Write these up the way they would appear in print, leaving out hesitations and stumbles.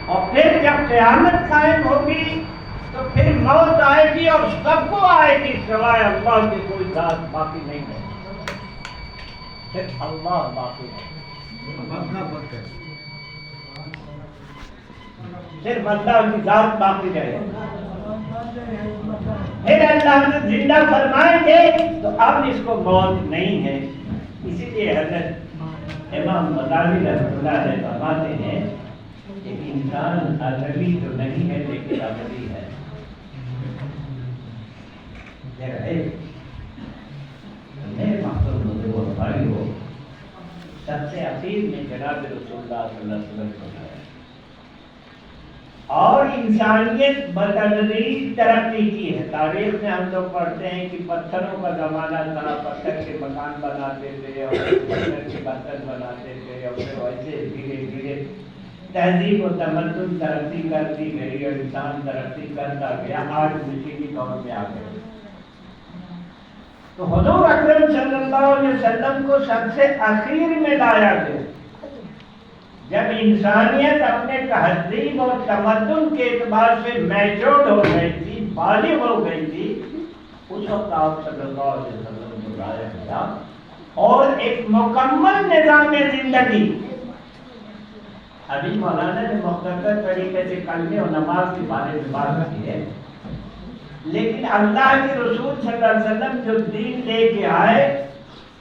اور پھر جب قیامت قائم ہوگی تو پھر موت آئے گی اور سب کو آئے گی سوائے اللہ کی کوئی ذات باقی نہیں ہے. پھر اللہ باقی ہے. صرف اللہ کی ذات باقی رہے. پھر اللہ نے زندہ فرمائیں گے تو اب اس کو موت نہیں ہے. اسی لیے حضرت امام غزالی رحمۃ اللہ علیہ فرماتے ہیں کہ انسان ازلی تو نہیں ہے لیکن ابدی ہے. میرے محترم بزرگوں بھائی ہو، سب سے اخیر میں جناب رسول اللہ صلی اللہ علیہ وسلم کو ہے اور انسانیت بتدریج ترقی کی ہے. تاریخ میں ہم لوگ پڑھتے ہیں کہ پتھروں کا زمانہ تھا، پتھر کے مکان بناتے تھے اور پتھر کے برتن بناتے تھے اور پھر ویسے دھیرے دھیرے تہذیب و تمدن ترقی کرتی گئی اور انسان ترقی کرتا گیا. آج مشینی دور میں آ گئے. تو حضور اکرم صلی اللہ علیہ وسلم کو سب سے اخیر میں لایا گیا جب انسانیت اپنے تہذیب اور تمدن کے اعتبار سے میچورڈ ہو گئی تھی، بالغ ہو گئی تھی. اس وقت آپ صلی اللہ علیہ وسلم کو لایا گیا اور ایک مکمل نظام زندگی. ابھی مولانا نے مختصر طریقے سے کلمے اور نماز کے بارے میں بات کی ہے، لیکن اللہ کے رسول صلی اللہ علیہ وسلم جو دین لے کے آئے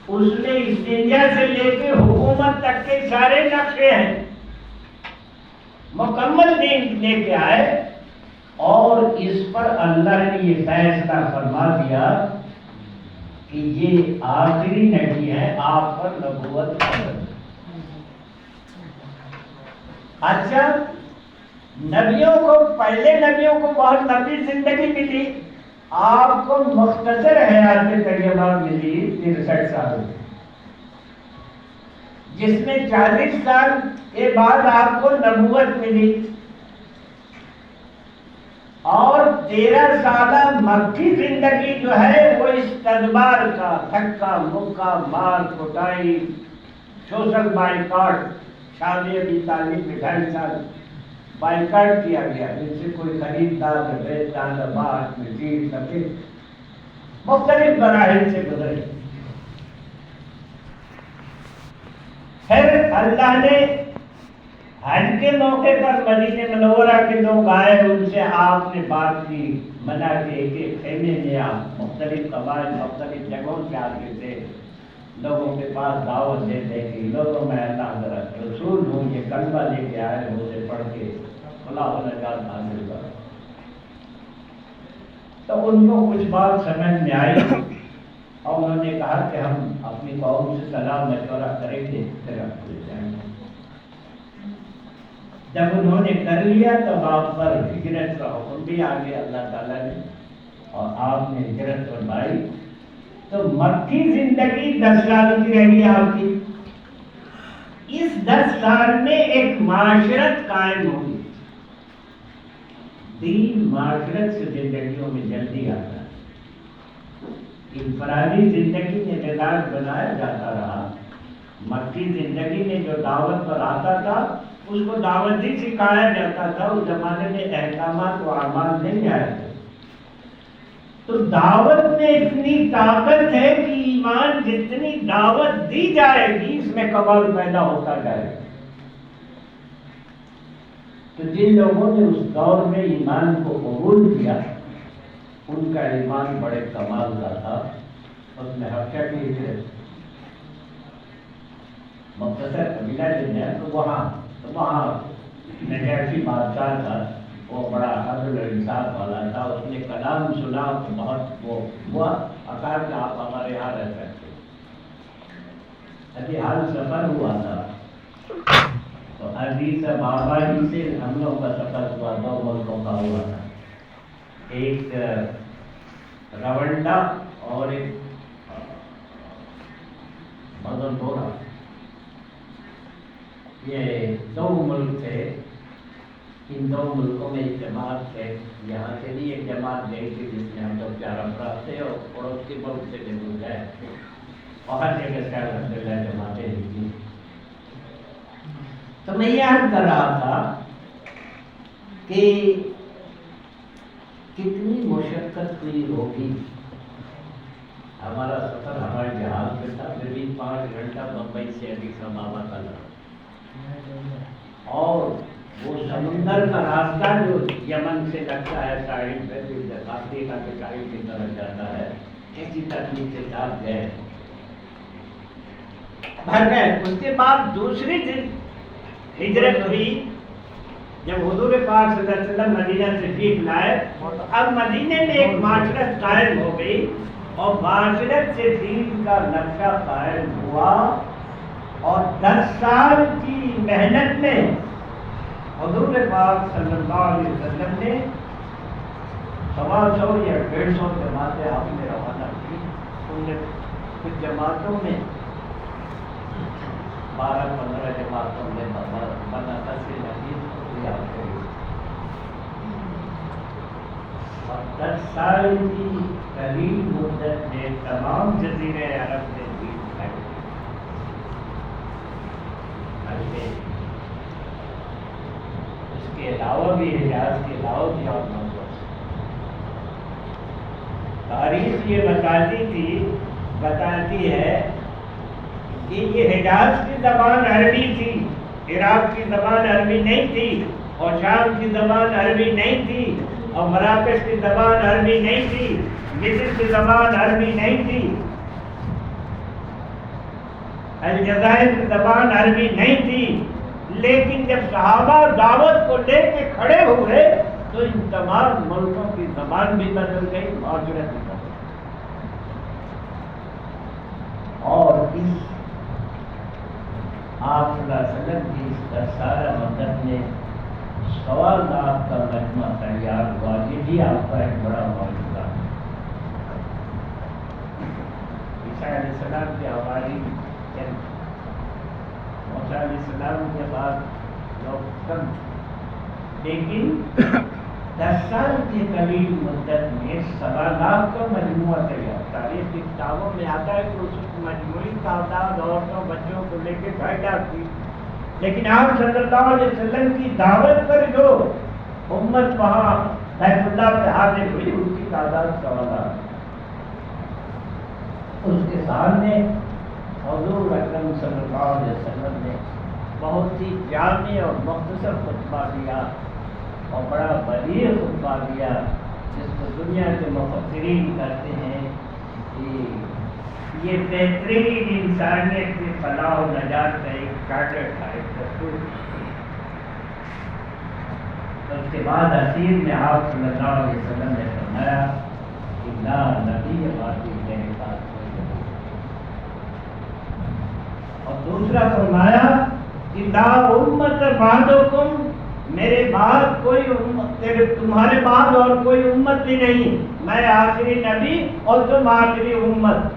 اس میں انڈیا سے لے کے حکومت تک کے سارے نقشے ہیں. مکمل دین لے کے آئے اور اس پر اللہ نے یہ فیصلہ فرما دیا کہ یہ آخری نبی ہے، آپ پر نبوت فرض. اچھا، نبیوں کو، پہلے نبیوں کو بہت لمبی زندگی ملی، آپ کو مختصر حیات طیبہ ملی 63 سال، جس میں 40 سال کے بعد آپ کو نبوت ملی اور 13 سالہ مکی زندگی جو ہے وہ اس تدبار کا تھکا مکا مار کٹائی سوشل بائیکاٹ. شادی ابی طالب میں 2.5 سال بائیکاٹ کیا گیا جن سے کوئی خریدار نہ بیچتا نہ بات میں چیز سکے، مختلف مراحل سے گزرے. پھر اللہ نے حج کے موقع پر مدینہ منورہ کے لوگ آئے، ان سے آپ نے بات کی، منع کے ایک خیمے میں آپ مختلف قبائل مختلف جگہوں سے آتے تھے، لوگوں کے پاس دعوت دے دے کہ لوگوں میں اللہ حضرت رسول ہوں، یہ کلمہ لے کے آئے، مجھے پڑھ کے خلا و نجات حاصل کرو. تو ان کو کچھ بات سمجھ میں آئی اور انہوں نے کہا کہ ہم اپنی قوم سے صلاح مشورہ کریں گے پھر ہم کھل جائیں گے. جب انہوں نے کر لیا تو آپ پر ہجرت کا حکم بھی آ گیا اللہ تعالیٰ نے اور آپ نے ہجرت فرمائی. تو مکی زندگی 10 سال کی رہی آپ کی. اس 10 سال میں ایک معاشرت قائم ہوگی. دین معاشرت سے زندگیوں میں جلدی آتا ہے. انفرادی زندگی میں مزاج بنایا جاتا رہا. مکی زندگی میں جو دعوت پر آتا تھا اس کو دعوت ہی سکھایا جاتا تھا. اس زمانے میں احکامات و اعمال نہیں آئے تھے. تو دعوت میں اتنی طاقت ہے کہ ایمان جتنی دعوت دی جائے گی اس میں کمال پیدا ہوتا جائے گا. تو جن لوگوں نے اس دور میں ایمان کو قبول کیا ان کا ایمان بڑے کمال کا تھا. اس میں حقیقت کی ہے مختصر قبیلہ جو ہے تو وہاں نجاشی بادشاہ تھا، وہ بڑا عدل انصاف والا تھا. اس نے کلام سنا تو بہت وہ ہوا، کہا کہ آپ ہمارے یہاں رہ سکتے. ابھی حال سفر ہوا تھا تو عزیز بابا جی سے ہم لوگ کا سفر ہوا، 2 ملکوں کا ہوا تھا. ایک روانڈا اور ایک مدنپورہ. یہ 2 ملک تھے. ان 2 ملکوں میں ایک جماعت ہے. یہاں سے بھی ایک جماعت گئی تھی جس میں ہم لوگ 4 افراد تھے اور پڑوس کے ملک سے بھی مل گئے اور ہر جگہ سے الحمد للہ جماعتیں ہوئی تھی. تو میں یاد کر رہا تھا کہ کتنی مشقت ہوئی ہوگی. ہمارا سفر ہمارے جہاز پہ تھا، پھر بھی 5 گھنٹہ بمبئی سے ایڈس ابابا کا لگا، اور وہ سمندر کا راستہ جو یمن سے لگتا ہے ساحل پہ، افریقہ کے ساحل کی طرف جاتا ہے، کسی تکلیف سے آپ گئے بھر گئے. اس کے بعد دوسری دن ہجرت ہوئی، جب حضور پاک صلی اللہ علیہ وسلم مدینہ تشریف لائے تو اب مدینے میں ایک معاشرت قائم ہو گئی، اور معاشرت سے دین کا نقشہ قائم ہوا. اور 10 سال کی محنت میں حضور پاک صلی اللہ علیہ وسلم نے 125 یا 150 جماعتیں آپ نے روانہ کی. ان نے کچھ جماعتوں میں 12-15 جماعتوں میں بنا تسل نبیز کو بھی آپ کری. اور 10 سال کی قریب مدت میں تمام جزیرہ عرب میں دین پھیل گئی. اس کے علاوہ بھی حجاز کے علاوہ بھی اور موضوع تاریخ یہ بتاتی ہے کہ یہ حجاز کی زبان عربی تھی، عراق کی زبان عربی نہیں تھی، اور شام کی زبان عربی نہیں تھی، اور مراکش کی زبان عربی نہیں تھی، مصر کی زبان عربی نہیں تھی، الجزائر کی زبان عربی نہیں تھی. لیکن جب صحابہ دعوت کو لے کے کھڑے ہوئے تو ان تمام ملکوں کی زبان بھی بدل گئی، معاشرت بھی بدل گئی. اور اس آپ صلی اللہ علیہ وسلم کی اس 10 سالہ مدت میں 1.25 لاکھ کا مجمع تیار ہوا. یہ بھی آپ کا ایک بڑا معجزہ ہے. عیسیٰ علیہ السلام کی آبادی موسیٰ علیہ السلام کے بعد لوگ کم، لیکن 10 سال کی قریب مدت میں 1.25 لاکھ کا مجموعہ تیار. تاریخ کی کتابوں میں آتا ہے کہ اس مجموعی تعداد عورتوں بچوں کو لے کے 2.5 لاکھ تھی، لیکن آپ صلی اللہ علیہ وسلم کی دعوت پر جو امت وہاں بیت اللہ پہ حاضر ہوئی اس کی تعداد 1.25 لاکھ. اس کے سامنے حضور اکرم صلی اللہ علیہ وسلم نے بہت ہی جامع اور مختصر خطبہ دیا، اور بڑا بلیغ خطبہ دیا، جس کو دنیا کے مفسرین کہتے ہیں کہ یہ بہترین انسانیت کی فلاح و نجات کا ایک چارٹر تھا، ایک دستور. اس کے بعد اخیر میں آپ صلی اللہ علیہ وسلم نے فرمایا کہ لا نبی باقی میرے پاس کوئی نہیں. اور دوسرا فرمایا کہ لا امت بعدکم، میرے بعد کوئی امت، تمہارے بعد اور کوئی امت بھی نہیں، میں آخری نبی اور تم آخری امت.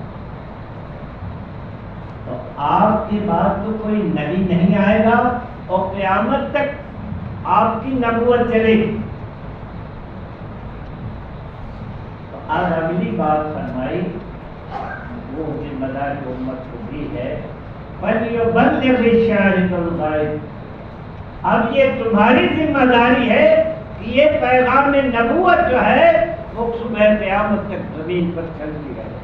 تو آپ کے بعد تو کوئی نبی نہیں آئے گا اور قیامت تک آپ کی نبوت چلے گی. تو آج اگلی بات فرمائی وہ ذمہ داری امت کو بھی ہے، فَلْيُبَلِّغِ الشَّاهِدُ الْغَائِبَ. اب یہ تمہاری ذمہ داری ہے کہ یہ پیغام نبوت جو ہے وہ صبح قیامت تک زمین پر چلتی رہے.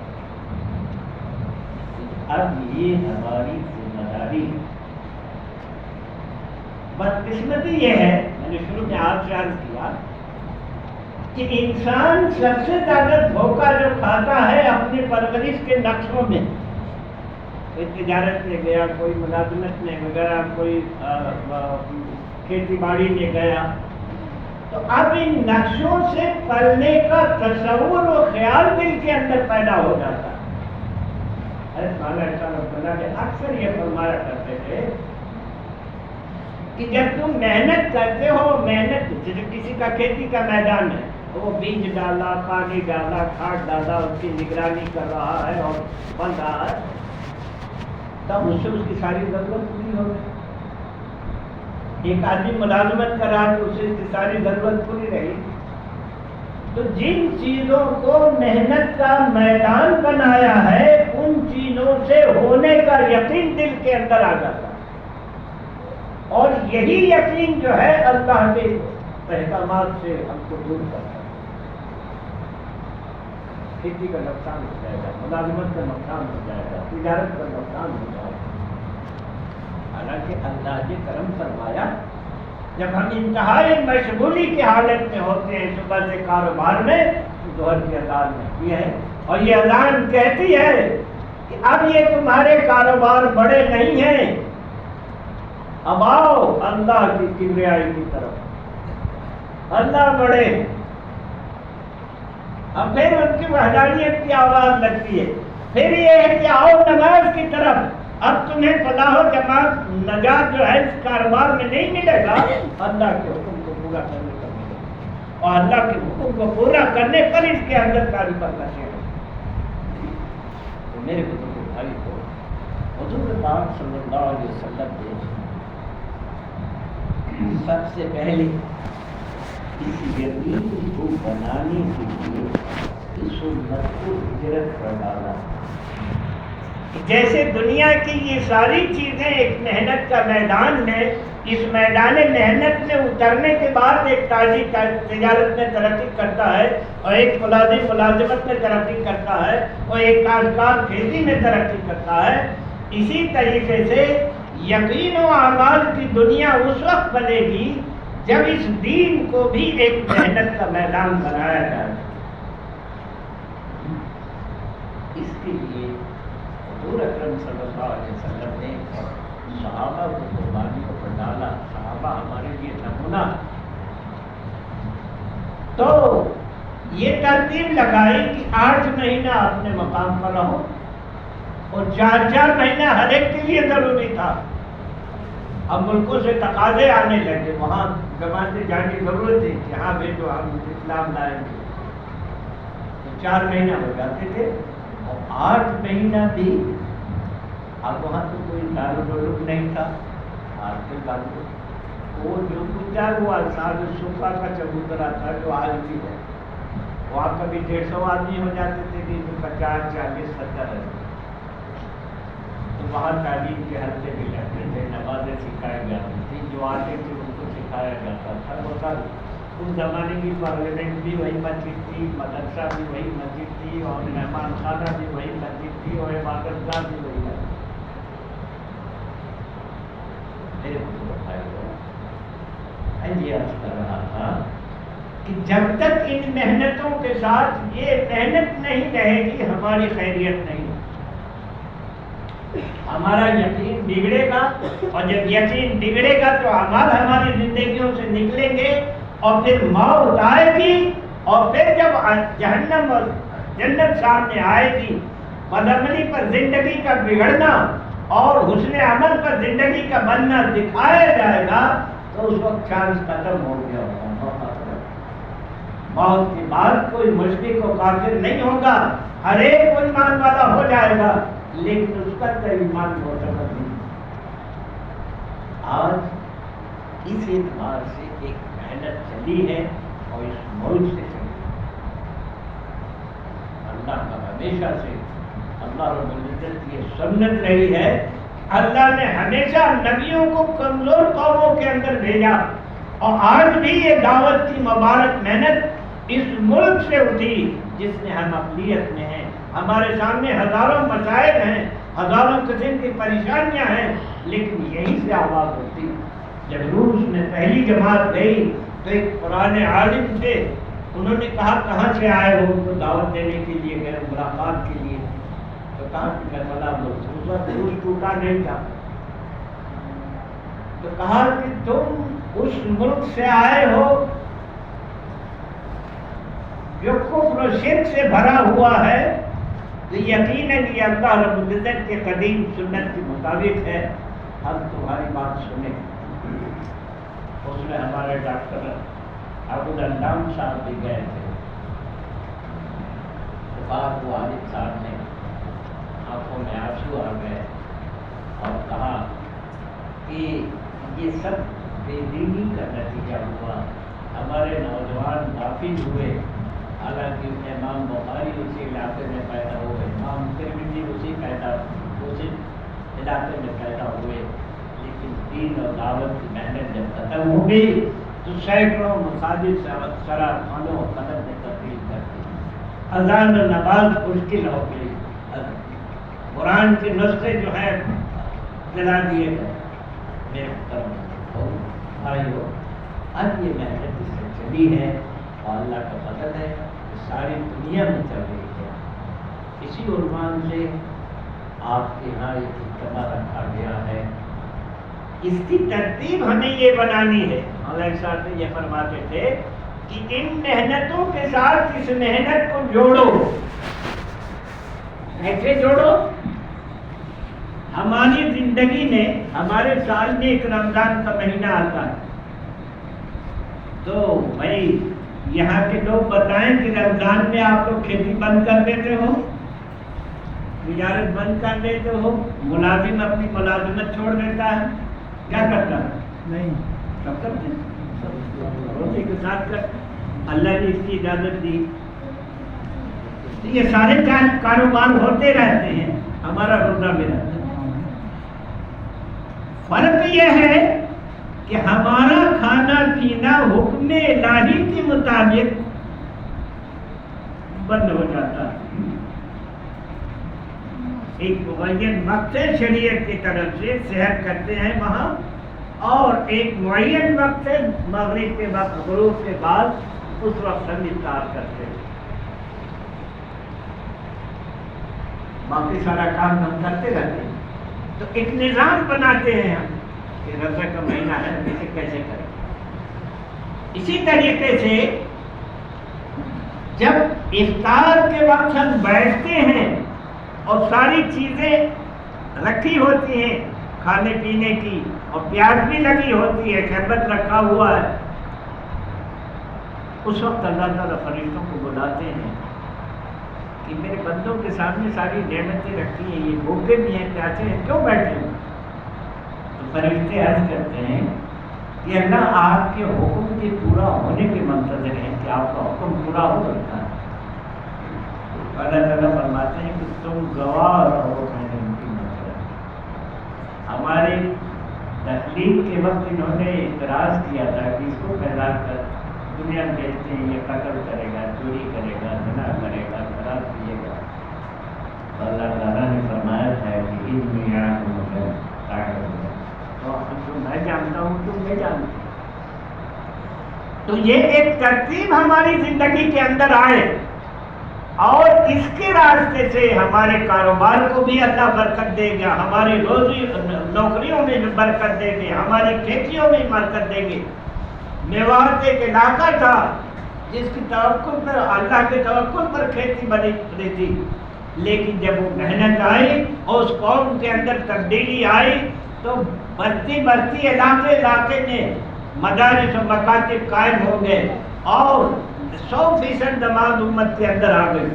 اب یہ ہماری ذمہ داری ہے. بدقسمتی یہ ہے، میں نے شروع میں آپ سے عرض کیا کہ انسان سب سے زیادہ دھوکہ جو کھاتا ہے اپنی پرورش کے نقشوں میں. کوئی تجارت میں گیا، کوئی ملازمت میں گیا، کوئی کھیتی باڑی میں گیا، تو اب ان نقشوں سے پلنے کا تصور و خیال دل کے اندر پیدا ہو جاتا ہے. اکثر یہ فرمایا کرتے تھے کہ جب تم محنت کرتے ہو، محنت جیسے کسی کا کھیتی کا میدان ہے، وہ بیج ڈالا، پانی ڈالا، کھاد ڈالا، اس کی نگرانی کر رہا ہے اور بن رہا ہے، تب اس سے اس کی ساری ضرورت پوری ہو گئی. ایک آدمی ملازمت کر رہا تو اس سے اس کی ساری ضرورت پوری رہی. تو جن چیزوں کو محنت کا میدان بنایا ہے ان چیزوں سے ہونے کا یقین دل کے اندر آ جاتا ہے، اور یہی یقین جو ہے اللہ کے احکامات سے ہم کو دور کرتا ہے۔ کھیتی کا نقصان ہو جائے گا، ملازمت کا نقصان ہو جائے گا، تجارت کا نقصان ہو جائے گا۔ حالانکہ اللہ نے کرم فرمایا، جب ہم انتہائی مشغولی کی حالت میں ہوتے ہیں صبح سے کاروبار میں، تو ظہر کی اذان ہوتی ہے اور یہ اذان کہتی ہے کہ اب یہ تمہارے کاروبار بڑے نہیں ہیں، اب آؤ اللہ کی کبریائی کی طرف، اللہ بڑے۔ اب پھر ان کی وحدانیت کی آواز لگتی ہے، پھر یہ ہے کہ آؤ نماز کی طرف، اب تمہیں فلاح و جماعت نجات جو ہے اس کاروبار میں نہیں ملے گا، اللہ کے حکم کو پورا کرنے پر ملے گا، اور اللہ کے حکم کو پورا کرنے پر اس کے اندر کاری پر نشے ہو۔ تو میرے بزرگ بھائی کو حضور پاک صلی اللہ علیہ وسلم نے سب سے پہلے اس یقین کو بنانے کے لیے اس سنت کو ہجرت کر ڈالا۔ جیسے دنیا کی یہ ساری چیزیں ایک محنت کا میدان ہے، اس میدان محنت میں اترنے کے بعد ایک تاجر تجارت میں ترقی کرتا ہے، اور ایک ملازم ملازمت میں ترقی کرتا ہے، اور ایک کاشتکار کھیتی میں ترقی کرتا ہے، اسی طریقے سے یقین و اعمال کی دنیا اس وقت بنے گی جب اس دین کو بھی ایک محنت کا میدان بنایا جائے۔ اس کے لیے حضور اکرم صلی اللہ علیہ وسلم نے صحابہ کو قربانیوں پر ڈالا۔ صحابہ ہمارے لیے نمونہ۔ تو یہ ترتیب لگائی کہ 8 مہینہ اپنے مقام پر رہو، اور 4 مہینہ ہر ایک کے لیے ضروری تھا۔ اب ملکوں سے تقاضے آنے لگے، وہاں جماعتیں جانے کی ضرورت تھی کہ ہاں بھیجو ہم اسلام لائیں گے، تو 4 مہینہ ہو جاتے تھے، اور 8 مہینہ بھی اب وہاں تو کوئی دارالعلوم نہیں تھا۔ آج کے دارالعلوم وہ جو کچھ ہے وہ انصار الصفا کا چبوترا تھا جو آج بھی ہے، وہاں کبھی 150 آدمی ہو جاتے تھے، کبھی 50 40 70 ہے۔ تو وہاں تعلیم کے حلقے بھی لگتے تھے، نمازیں سکھائی جاتی تھی، جو آتے تھے ان کو سکھایا جاتا تھا۔ وہ سر اس زمانے کی پارلیمنٹ بھی وہی مسجد تھی، مدرسہ بھی وہی مسجد تھی، اور مہمان خانہ بھی وہی مسجد تھی، اور عبادت گاہ بھی وہی ہے۔ میرے بھائی یہ عرض کر رہا تھا کہ جب تک ان محنتوں کے ساتھ یہ محنت نہیں رہے گی، ہماری خیریت نہیں، ہمارا یقین بگڑے گا، اور جب یقین بگڑے گا تو اعمال ہماری زندگیوں سے نکلیں گے، اور پھر موت آئے گی، اور پھر جب جہنم اور جنت سامنے آئے گی، بدعملی پر زندگی کا بگڑنا اور حسن عمل پر زندگی کا بننا دکھایا جائے گا، تو اس وقت چانس ختم ہو گیا ہوگا۔ موت کے بعد کوئی مشرک و کافر نہیں ہوگا، ہر ایک کوئی ایمان والا ہو جائے گا، لیکن اس کا تو ایمان معتبر نہیں۔ آج اس اعتبار سے ایک محنت چلی ہے، اور اس ملک سے چلی ہے۔ اللہ کا ہمیشہ سے اللہ رب العزت کی سنت رہی ہے، اللہ نے ہمیشہ نبیوں کو کمزور قوموں کے اندر بھیجا، اور آج بھی یہ دعوت کی مبارک محنت اس ملک سے اٹھی جس میں ہم اقلیت میں ہیں۔ ہمارے سامنے ہزاروں مسائل ہیں، ہزاروں قسم کی پریشانیاں ہیں، لیکن یہیں سے آواز ہوتی۔ جب روس میں پہلی جماعت گئی تو ایک پرانے عالم تھے، انہوں نے کہا کہاں سے آئے ہو؟ ان کو دعوت دینے کے لیے گئے، ملاقات کے لیے۔ تو کہا کہ کربلا روس ٹوٹا نہیں تھا۔ تو کہا کہ تم اس ملک سے آئے ہو جو کفر و شرک سے بھرا ہوا ہے، تو یقیناً یہ اللہ رب العزت کے قدیم سنت کے مطابق ہے، ہم تمہاری بات سنیں۔ اس میں ہمارے ڈاکٹر ابوالعلام صاحب بھی گئے تھے، تو بات والد صاحب نے آنکھوں میں آنسو آ گئے اور کہا کہ یہ سب بے دینی کا نتیجہ ہوا، ہمارے نوجوان غافل ہوئے، حالانکہ امام بخاری اسی علاقے میں پیدا ہوئے، امام ترمذی اسی علاقے میں پیدا ہوئے، لیکن دین اور دعوت کی محنت جب ختم ہو گئی تو تو سینکڑوں مساجد سراخانوں اور قدم میں تبدیل کرتے ہیں. اذان و نماز مشکل ہو گئی. قرآن کے نسخے جو ہیں جلا دیے گئے. میرے محترم بھائیو، اب یہ محنت اس سے چلی ہے اور اللہ کا فضل ہے کہ ساری دنیا میں چل رہی ہے. اسی عنوان سے آپ کے یہاں ایک اجتماع رکھا گیا ہے. اس کی ترتیب ہمیں یہ بنانی ہے. مولانا صاحب نے یہ فرماتے تھے کہ ان محنتوں کے ساتھ اس محنت کو جوڑو. ایسے جوڑو. ہماری زندگی میں ہمارے سال میں ایک رمضان کا مہینہ آتا ہے، تو بھائی یہاں کے لوگ بتائیں کہ رمضان میں آپ لوگ کھیتی بند کر دیتے ہو، تجارت بند کر دیتے ہو، ملازم اپنی ملازمت چھوڑ دیتا ہے، کیا کرتا ہے؟ نہیں، سب کرتے ہیں، روزے کے ساتھ کرتے ہیں. اللہ نے اس کی اجازت دی. یہ سارے کاروبار ہوتے رہتے ہیں، ہمارا روزہ بھی رہتا ہے. فرق یہ ہے کہ ہمارا کھانا پینا حکم الہی کے مطابق بند ہو جاتا ہے. ایک معین وقت ہے شریعت کی طرف سے سحر کرتے ہیں وہاں، اور ایک معین وقت ہے مغرب کے وقت، غروب کے بعد، اس وقت ہم افطار کرتے ہیں. باقی سارا کام ہم کرتے رہتے ہیں. تو ایک نظام بناتے ہیں ہم کہ روزہ کا مہینہ ہے، اسے کیسے کریں. اسی طریقے سے جب افطار کے وقت ہم بیٹھتے ہیں اور ساری چیزیں رکھی ہوتی ہیں کھانے پینے کی، اور پیاز بھی لگی ہوتی ہے، شربت رکھا ہوا ہے، اس وقت اللہ تعالیٰ فرشتوں کو بلاتے ہیں کہ میرے بندوں کے سامنے ساری نعمتیں رکھی ہیں، یہ بھوکے بھی ہیں، پیاسے ہیں، کیوں بیٹھے ہیں؟ تو فرشتے عرض کرتے ہیں کہ اللہ آپ کے حکم کے پورا ہونے کے منتظر ہیں کہ آپ کا حکم پورا ہو سکتا ہے. اللہ تعالیٰ فرماتے ہیں کہ تم گواہ رہو میں نے ان کی مدد. ہمارے تخلیق کے وقت انہوں نے اعتراض کیا تھا کہ اس کو پھیلا کر دنیا میں بیچتے ہیں، یہ قتل کرے گا، چوری کرے گا، زنا کرے گا، شراب پیے گا. تو اللہ تعالیٰ نے فرمایا ہے کہ ان دنیا کو مجھے طاقت ہے، تو میں جانتا ہوں تم نہیں جانتے. تو یہ ایک ترتیب ہماری زندگی کے اندر آئے، اور اس کے راستے سے ہمارے کاروبار کو بھی اللہ برکت دے گا، ہماری روزی نوکریوں میں بھی برکت دے گے، ہماری کھیتیوں میں برکت دے گے. میوات ایک علاقہ تھا جس کی توقع پر، اللہ کے توقع پر کھیتی بنی تھی، لیکن جب وہ محنت آئی اور اس قوم کے اندر تبدیلی آئی تو بستی بستی علاقے میں مدارس و مکاتب قائم ہو گئے اور 100% جماعت امت کے اندر آ گئی.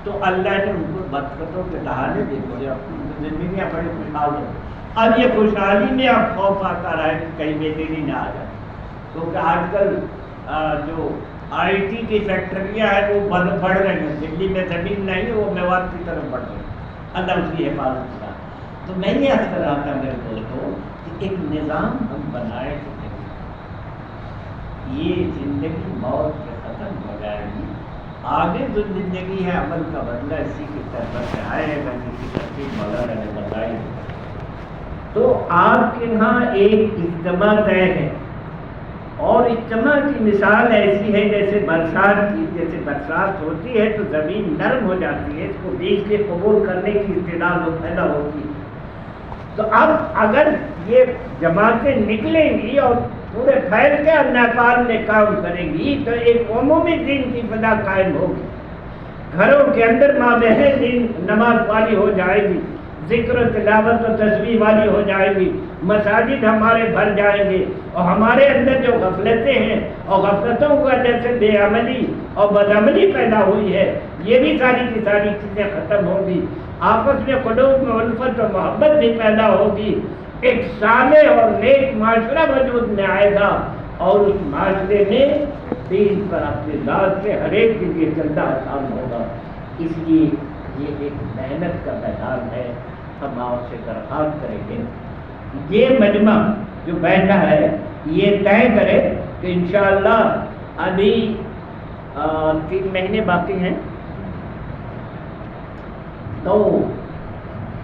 تو اللہ نے ان کو برکتوں کے دہانے دے دیے، اپنی زندگیاں بڑی خوشحال ہیں. اب یہ خوشحالی میں اب خوف آتا رہا ہے کہ کہیں بے دینی نہ آ جائے، کیونکہ آج کل جو آئی ٹی کی فیکٹریاں ہیں وہ بڑھ رہی ہیں. دلی میں زمین نہیں ہے، وہ میوات کی طرف بڑھ رہی ہے. اللہ اس کی حفاظت کرا. تو میں یہ عرض کر رہا تھا میرے دوستوں کہ ایک نظام ہم بنائے کہ یہ زندگی موت سے ختم ہو جائے گی، آگے جو زندگی ہے عمل کا بدلہ اسی کی طرف سے آئے گا، جس کی ترتیب مولانا نے بتائی. تو آپ کے یہاں ایک اجتماع طے ہے، اور اجتماع کی مثال ایسی ہے جیسے برسات کی. جیسے برسات ہوتی ہے تو زمین نرم ہو جاتی ہے، اس کو بیج کے قبول کرنے کی استعداد پیدا ہوتی ہے. تو اب اگر یہ جماعتیں نکلیں گی اور پورے پھیل کے نیپال میں کام کریں گی تو ایک عمومی دین کی فضا قائم ہوگی. گھروں کے اندر ماں بہن دین نماز والی ہو جائے گی، ذکر و تلاوت و تسبیح والی ہو جائے گی، مساجد ہمارے بھر جائیں گے، اور ہمارے اندر جو غفلتیں ہیں اور غفلتوں کا جیسے بے عملی اور بدعملی پیدا ہوئی ہے، یہ بھی ساری کی ساری چیزیں ختم ہوں گی. آپس میں قلوب میں الفت و محبت بھی پیدا ہوگی. ایک صالح اور نیک معاشرہ وجود میں آئے گا، اور اس معاشرے میں دین پر اپنے ذات سے ہر ایک کے لیے چلنا آسان ہوگا. اس لیے یہ ایک محنت کا میدان ہے. ہم آپ سے درخواست کریں گے یہ مجمع جو بیٹھا ہے یہ طے کرے کہ انشاءاللہ ابھی 3 مہینے باقی ہیں، تو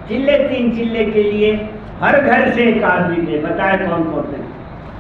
چلے 3 چلے کے لیے ہر گھر سے ایک آدمی دے، بتائے کون کون سے